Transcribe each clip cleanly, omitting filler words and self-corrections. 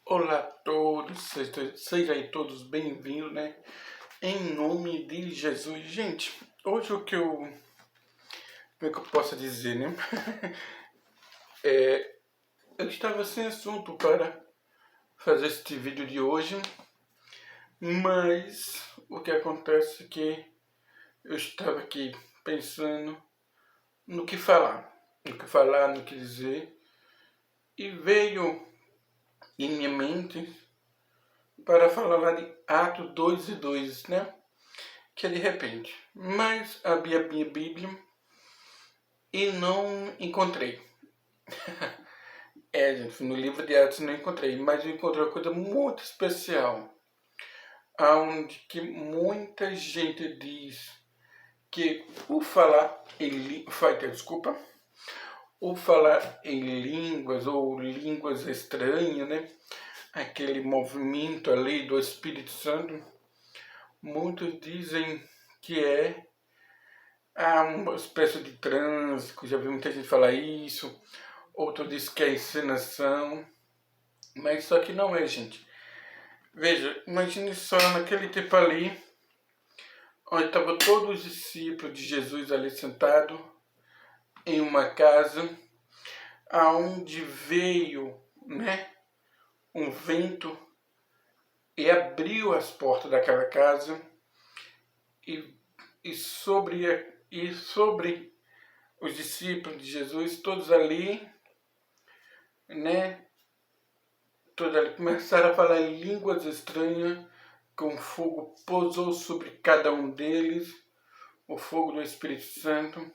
Olá a todos, sejam aí todos bem-vindos, né? Em nome de Jesus. Gente, hoje como é que eu posso dizer, né? Eu estava sem assunto para fazer este vídeo de hoje, mas o que acontece é que eu estava aqui pensando no que falar, no que dizer, e veio em minha mente para falar lá de Atos 2:2, né? Que é de repente. Mas abri a minha Bíblia e não encontrei. Gente, no livro de Atos não encontrei, mas eu encontrei uma coisa muito especial, onde que muita gente diz que o falar em línguas ou línguas estranhas, né? Aquele movimento ali do Espírito Santo, muitos dizem que é uma espécie de trânsito, já vi muita gente falar isso, outro diz que é encenação, mas só que não é, gente. Veja, imagine só naquele tempo ali, onde estavam todos os discípulos de Jesus ali sentados em uma casa, aonde veio, né, um vento e abriu as portas daquela casa e sobre os discípulos de Jesus, todos ali, né, todos ali começaram a falar em línguas estranhas, com fogo pousou sobre cada um deles, o fogo do Espírito Santo,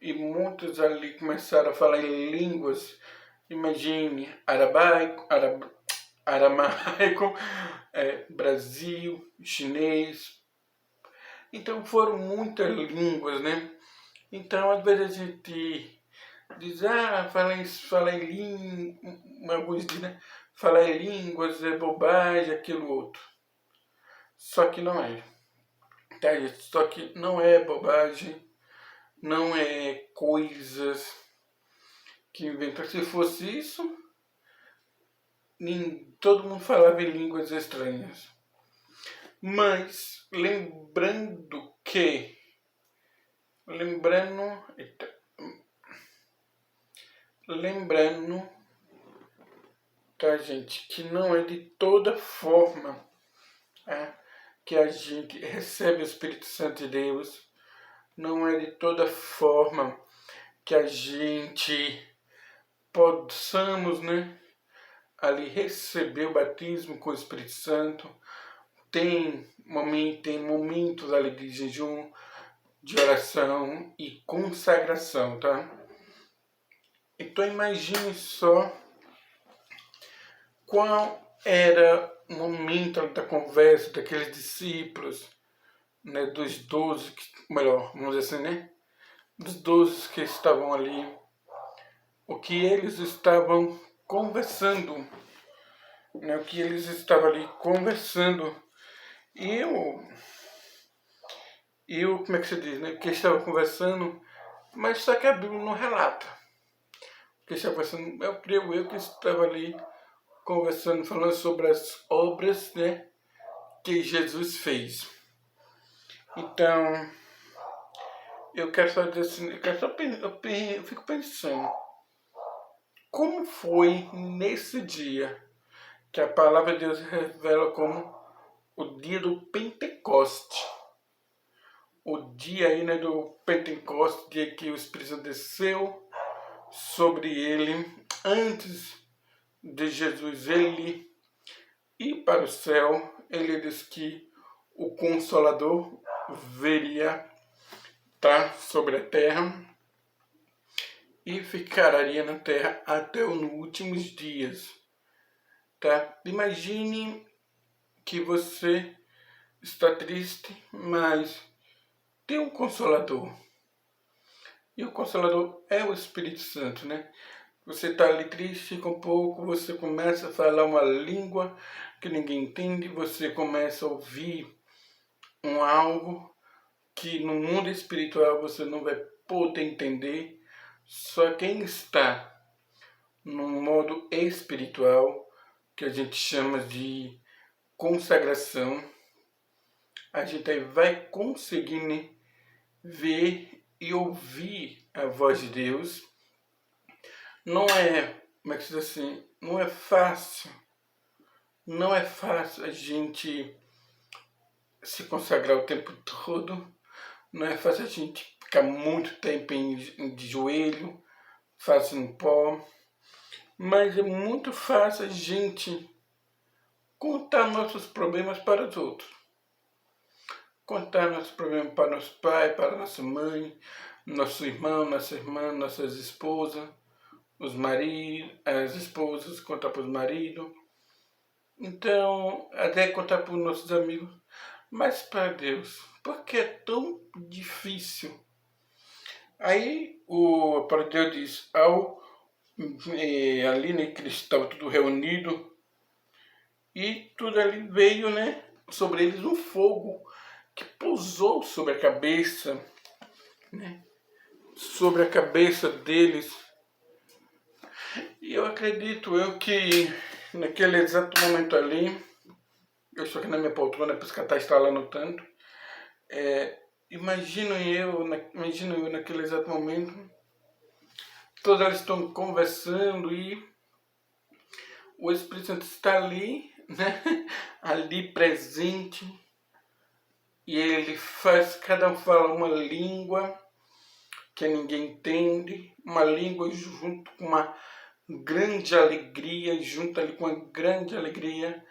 e muitos ali começaram a falar em línguas, imagine, aramaico, Brasil, chinês. Então foram muitas línguas, né? Então às vezes a gente diz, falar em línguas, né? Falar em línguas é bobagem, aquilo outro. Só que não é. Tá, gente? Só que não é bobagem, não é coisas que inventam. Se fosse isso, todo mundo falava em línguas estranhas. Mas lembrando, tá, gente, que não é de toda forma que a gente recebe o Espírito Santo de Deus, não é de toda forma que a gente possamos, né, ali receber o batismo com o Espírito Santo. Tem momentos ali de jejum, de oração e consagração, tá? Então imagine só qual era o momento da conversa daqueles discípulos, né, dos 12, melhor, vamos dizer assim, né, dos 12 que estavam ali, o que eles estavam conversando, né, o que eles estavam ali conversando, e como é que se diz, né, que eles estavam conversando, mas só que a Bíblia não relata. Que estava conversando, eu creio que estava ali conversando, falando sobre as obras, né, que Jesus fez. Então, eu quero só dizer assim, eu fico pensando, como foi nesse dia que a palavra de Deus revela como o dia do Pentecoste. O dia aí, né, do Pentecoste, dia que o Espírito Santo desceu sobre ele, antes de Jesus ele ir para o céu, ele diz que o Consolador viria estar sobre a terra e ficaria na terra até os últimos dias. Tá? Imagine que você está triste, mas tem um Consolador. E o Consolador é o Espírito Santo, né? Você está ali triste, fica um pouco, você começa a falar uma língua que ninguém entende, você começa a ouvir algo que no mundo espiritual você não vai poder entender. Só quem está no modo espiritual que a gente chama de consagração, a gente aí vai conseguindo ver e ouvir a voz de Deus. Não é, como é que se diz assim, não é fácil a gente se consagrar o tempo todo, não é fácil a gente ficar muito tempo de joelho, fazendo pó, mas é muito fácil a gente contar nossos problemas para os outros. Contar nossos problemas para nosso pai, para nossa mãe, nosso irmão, nossa irmã, nossas esposas, os maridos, as esposas, contar para os maridos. Então, até contar para os nossos amigos. Mas para Deus, por que é tão difícil? Aí para Deus diz, ali né, que eles estavam tudo reunido e tudo ali veio, né, sobre eles um fogo que pousou sobre a cabeça, né, sobre a cabeça deles. E eu acredito que naquele exato momento ali, eu estou aqui na minha poltrona, por isso que ela está estralando tanto, imagino eu naquele exato momento, todos eles estão conversando e o Espírito Santo está ali, né, ali presente, e ele faz, cada um fala uma língua que ninguém entende, uma língua junto com uma grande alegria, junto ali com uma grande alegria,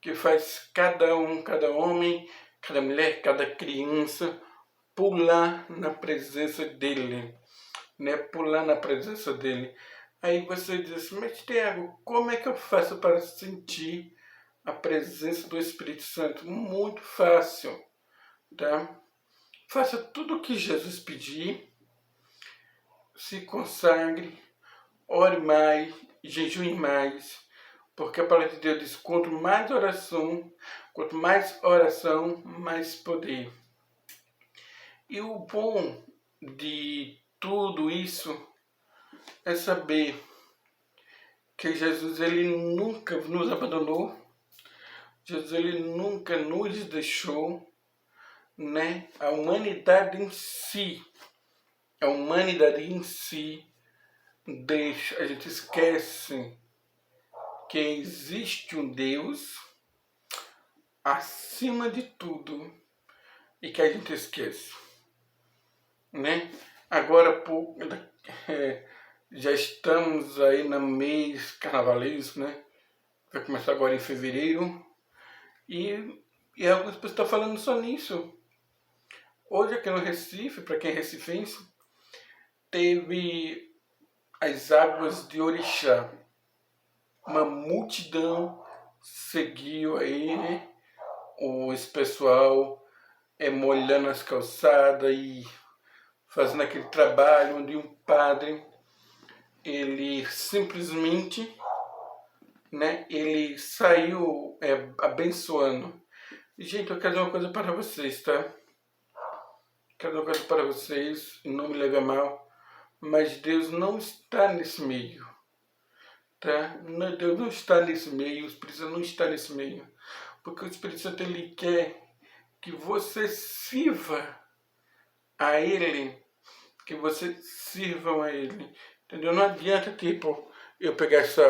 que faz cada um, cada homem, cada mulher, cada criança pular na presença dele, né? Pular na presença dele. Aí você diz assim, mas Tiago, como é que eu faço para sentir a presença do Espírito Santo? Muito fácil, tá? Faça tudo o que Jesus pedir, se consagre, ore mais, jejue mais, porque a palavra de Deus diz, quanto mais oração, mais poder. E o bom de tudo isso é saber que Jesus ele nunca nos abandonou, Jesus ele nunca nos deixou, né? A humanidade em si deixa, a gente esquece que existe um Deus acima de tudo e que a gente esquece, né? Agora há pouco, já estamos aí no mês carnavalesco, né? Vai começar agora em fevereiro e algumas pessoas estão falando só nisso. Hoje aqui no Recife, para quem é recifense, teve as águas de Orixá. Uma multidão seguiu aí, né? Esse pessoal molhando as calçadas e fazendo aquele trabalho onde um padre, ele simplesmente, né, ele saiu abençoando. Gente, eu quero dizer uma coisa para vocês, tá? Quero dizer uma coisa para vocês, e não me leve a mal, mas Deus não está nesse meio, tá? Deus não está nesse meio, o Espírito Santo não está nesse meio, porque o Espírito Santo ele quer que você sirva a Ele, que você sirvam a Ele, entendeu? Não adianta, tipo, eu pegar essa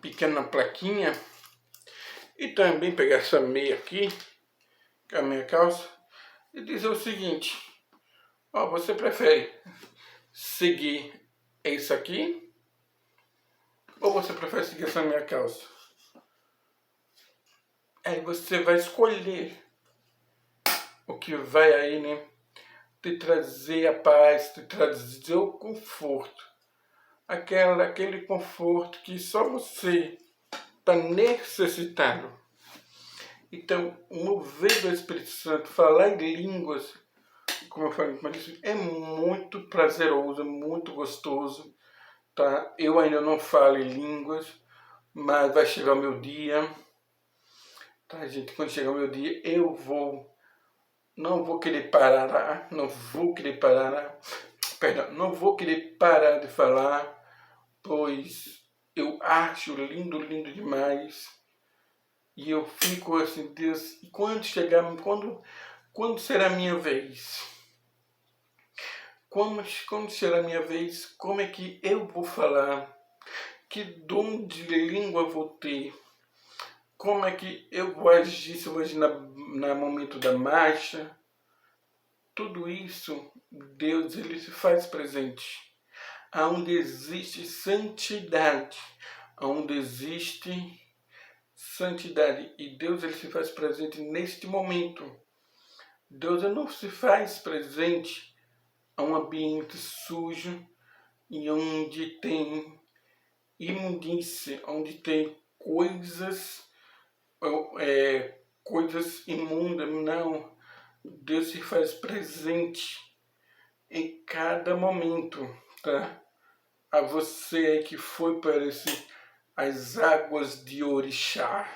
pequena plaquinha e também pegar essa meia aqui, que é a minha calça, e dizer o seguinte, ó, você prefere seguir isso aqui ou você prefere seguir essa minha calça? Aí você vai escolher o que vai aí, né, te trazer a paz, te trazer o conforto. Aquele conforto que só você está necessitado. Então, o mover do Espírito Santo, falar em línguas, como eu falei, é muito prazeroso, é muito gostoso. Tá? Eu ainda não falo em línguas, mas vai chegar o meu dia. Tá, gente? Quando chegar o meu dia, não vou querer parar, não vou querer parar de falar, pois eu acho lindo, lindo demais. E eu fico assim, Deus, e quando será a minha vez? Quando será a minha vez? Como é que eu vou falar? Que dom de língua eu vou ter? Como é que eu vou agir se eu vou agir no momento da marcha? Tudo isso, Deus, ele se faz presente. Aonde existe santidade, aonde existe santidade, e Deus, ele se faz presente neste momento. Deus, ele não se faz presente a um ambiente sujo e onde tem imundície, onde tem coisas imundas. Não, Deus se faz presente em cada momento, tá? A você aí que foi para as águas de Orixá.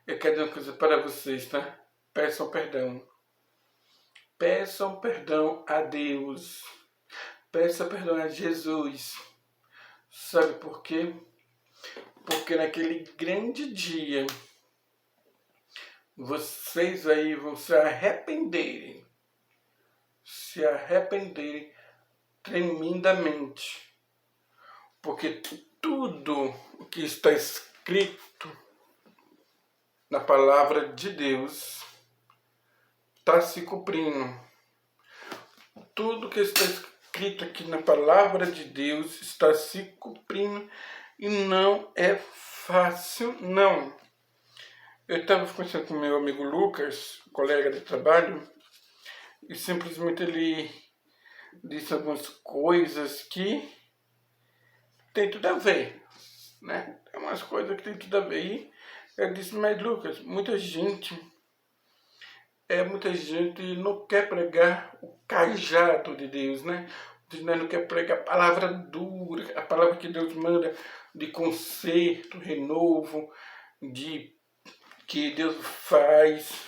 Eu quero dizer uma coisa para vocês, tá? Peçam perdão. Peçam perdão a Deus. Peça perdão a Jesus. Sabe por quê? Porque naquele grande dia, vocês aí vão se arrependerem tremendamente. Porque tudo o que está escrito na palavra de Deus está se cumprindo. Tudo que está escrito aqui na palavra de Deus está se cumprindo e não é fácil, não. Eu estava conversando com meu amigo Lucas, colega de trabalho, e simplesmente ele disse algumas coisas que tem tudo a ver, né? Tem umas coisas que tem tudo a ver. E ele disse, mas Lucas, muita gente não quer pregar o cajado de Deus, né? Não quer pregar a palavra dura, a palavra que Deus manda de conserto, renovo, que Deus faz.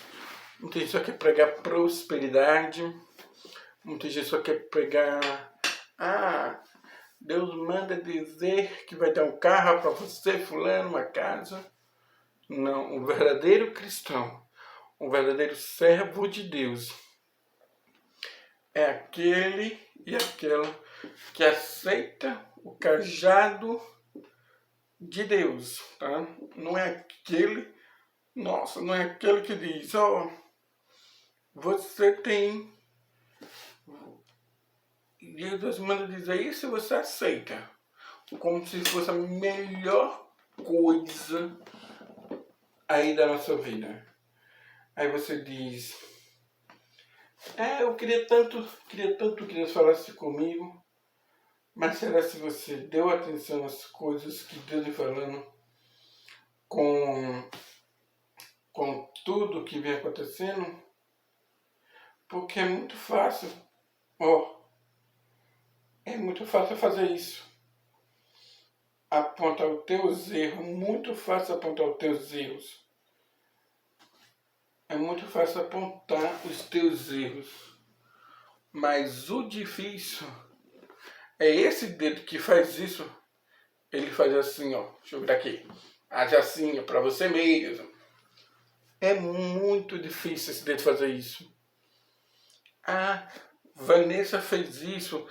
Muita gente só quer pregar prosperidade. Muita gente só quer pregar... Deus manda dizer que vai dar um carro para você, fulano, uma casa. Não, um verdadeiro cristão, um verdadeiro servo de Deus é aquele e aquela que aceita o cajado de Deus, tá? Não é aquele, não é aquele que diz, você tem... Deus manda dizer isso e você aceita, como se fosse a melhor coisa aí da nossa vida. Aí você diz, eu queria tanto que Deus falasse comigo, mas será se você deu atenção às coisas que Deus está falando com tudo que vem acontecendo? Porque é muito fácil, é muito fácil fazer isso. Apontar os teus erros, muito fácil apontar os teus erros. É muito fácil apontar os teus erros. Mas o difícil é esse dedo que faz isso. Ele faz assim, deixa eu virar aqui. Age assim, para você mesmo. É muito difícil esse dedo fazer isso. Vanessa fez isso,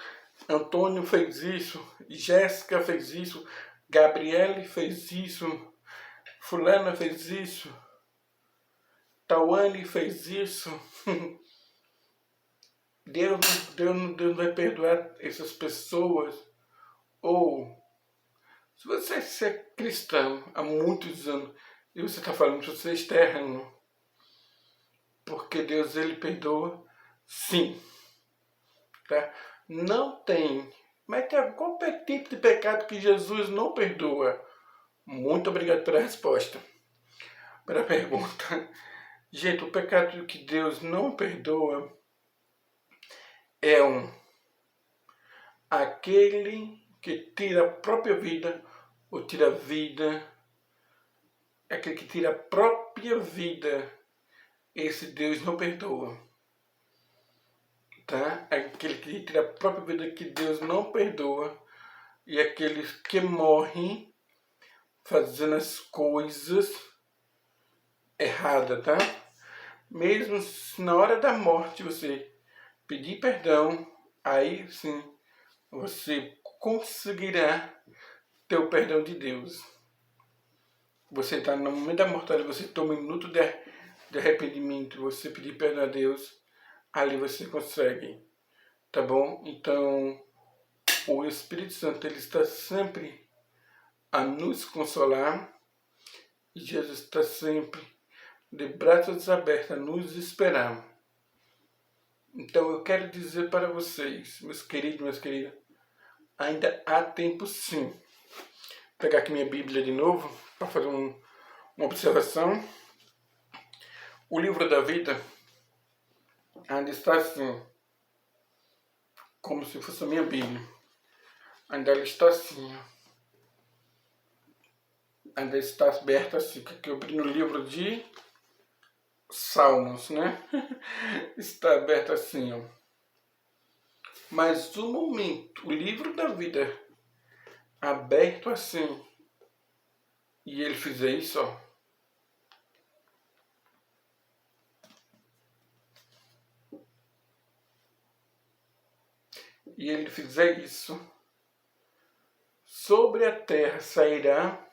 Antônio fez isso, Jéssica fez isso, Gabriele fez isso, fulana fez isso, Tawane fez isso. Deus não vai perdoar essas pessoas. Ou, se você é cristão há muitos anos e você está falando que você está errando, porque Deus, ele perdoa, sim. Tá? Não tem, mas tem qualquer tipo de pecado que Jesus não perdoa. Muito obrigado pela resposta, pela pergunta. Gente, o pecado que Deus não perdoa é aquele que tira a própria vida, ou tira a vida, aquele que tira a própria vida, esse Deus não perdoa. Tá? Aquele que tira a própria vida, que Deus não perdoa. e aqueles que morrem fazendo as coisas erradas, tá? Mesmo se na hora da morte você pedir perdão, aí sim você conseguirá ter o perdão de Deus. Você está no momento da mortalidade, você toma um minuto de arrependimento, você pedir perdão a Deus, ali você consegue, tá bom? Então, o Espírito Santo, ele está sempre a nos consolar, e Jesus está sempre de braços abertos a nos esperar. Então, eu quero dizer para vocês, meus queridos, minhas queridas, ainda há tempo sim. Vou pegar aqui minha Bíblia de novo, para fazer uma observação. O livro da vida ainda está assim, como se fosse a minha Bíblia. Ainda ela está assim, ainda está aberta assim, que eu abri no livro de Salmos, né? Está aberto assim, ó. Mas o momento, o livro da vida aberto assim, e ele fizer isso, ó. E ele fizer isso, sobre a terra sairá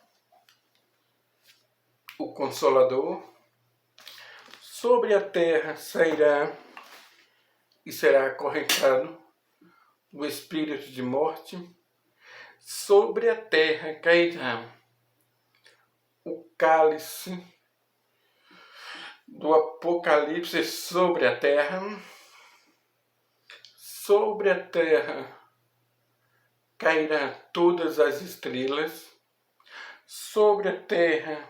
o Consolador, sobre a terra sairá e será acorrentado o espírito de morte, sobre a terra cairá o cálice do Apocalipse sobre a terra cairá todas as estrelas, sobre a terra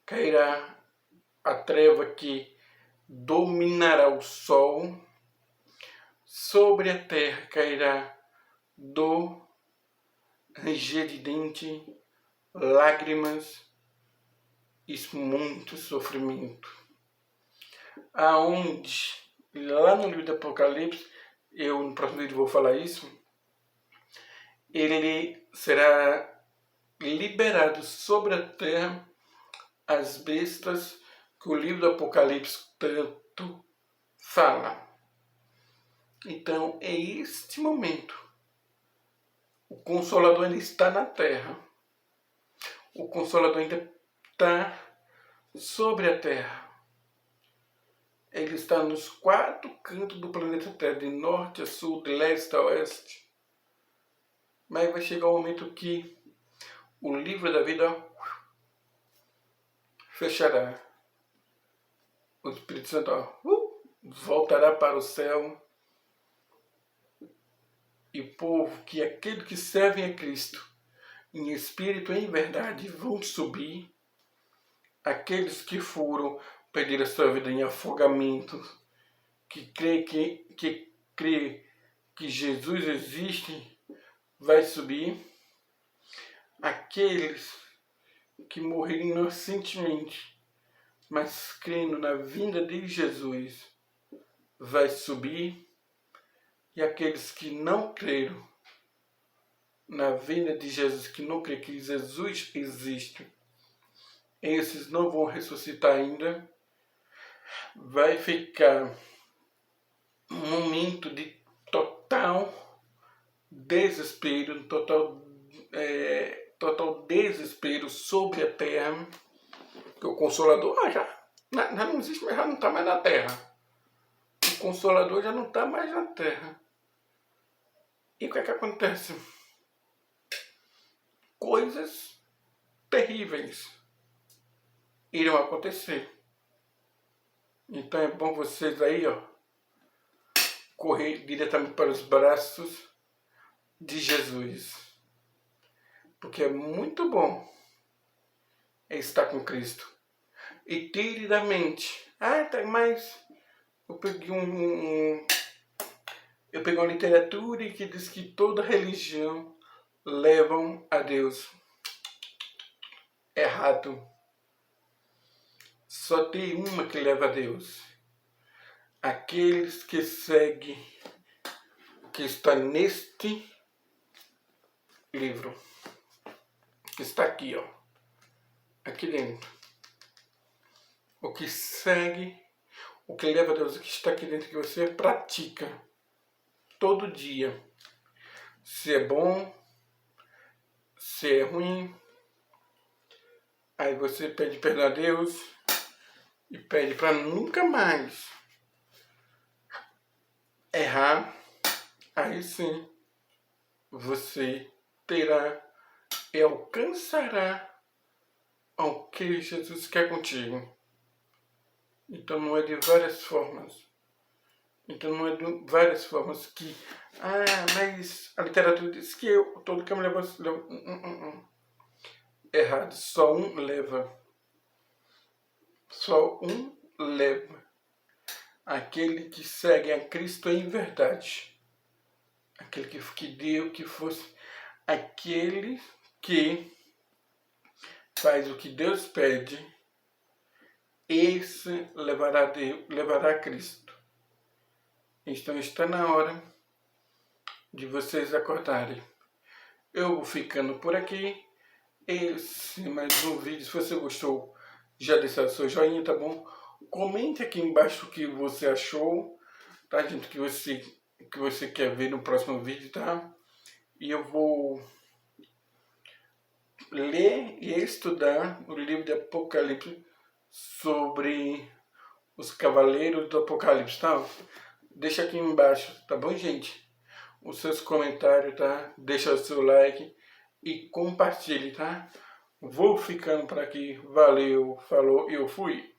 cairá a treva que dominará o sol, sobre a terra cairá dor, ranger de dente, lágrimas e muito sofrimento. Aonde, lá no livro do Apocalipse, eu no próximo vídeo vou falar isso, ele será liberado sobre a terra as bestas que o livro do Apocalipse tanto fala. Então, é este momento. O Consolador ainda está na terra. O Consolador ainda está sobre a terra. Ele está nos 4 cantos do planeta Terra, de norte a sul, de leste a oeste. Mas vai chegar um momento que o livro da vida fechará. O Espírito Santo voltará para o céu. E o povo, que aquele que servem a Cristo, em espírito e em verdade, vão subir. Aqueles que foram perder a sua vida em afogamento, que crê que Jesus existe, vai subir. Aqueles que morreram inocentemente, mas crendo na vinda de Jesus, vai subir. E aqueles que não creram na vinda de Jesus, que não creem que Jesus existe, esses não vão ressuscitar ainda. Vai ficar um momento de total desespero, total desespero sobre a terra. Que o Consolador já não existe, mas já não está mais na terra. O Consolador já não está mais na terra. E o que é que acontece? Coisas terríveis irão acontecer. Então é bom vocês aí, ó, correr diretamente para os braços de Jesus. Porque é muito bom estar com Cristo. E tire da mente. Mas eu peguei eu peguei uma literatura que diz que toda religião levam a Deus. Errado. Só tem uma que leva a Deus. Aqueles que seguem, que está neste livro que está aqui, ó, aqui dentro. O que segue, o que leva a Deus, o que está aqui dentro que você pratica todo dia. Se é bom, se é ruim, aí você pede perdão a Deus e pede para nunca mais errar. Aí sim você terá e alcançará ao que Jesus quer contigo. Então não é de várias formas. Então não é de várias formas que... mas a literatura diz que todo caminho leva... Errado. Só um leva. Só um leva. Aquele que segue a Cristo em verdade. Aquele que deu, que fosse... Aquele que faz o que Deus pede, esse levará a Cristo. Então está na hora de vocês acordarem. Eu vou ficando por aqui. Esse mais um vídeo. Se você gostou, já deixa o seu joinha, tá bom? Comente aqui embaixo o que você achou, tá, gente? O que você quer ver no próximo vídeo, tá? E eu vou ler e estudar o livro de Apocalipse sobre os cavaleiros do Apocalipse, tá? Deixa aqui embaixo, tá bom, gente? Os seus comentários, tá? Deixa o seu like e compartilhe, tá? Vou ficando por aqui. Valeu, falou, eu fui.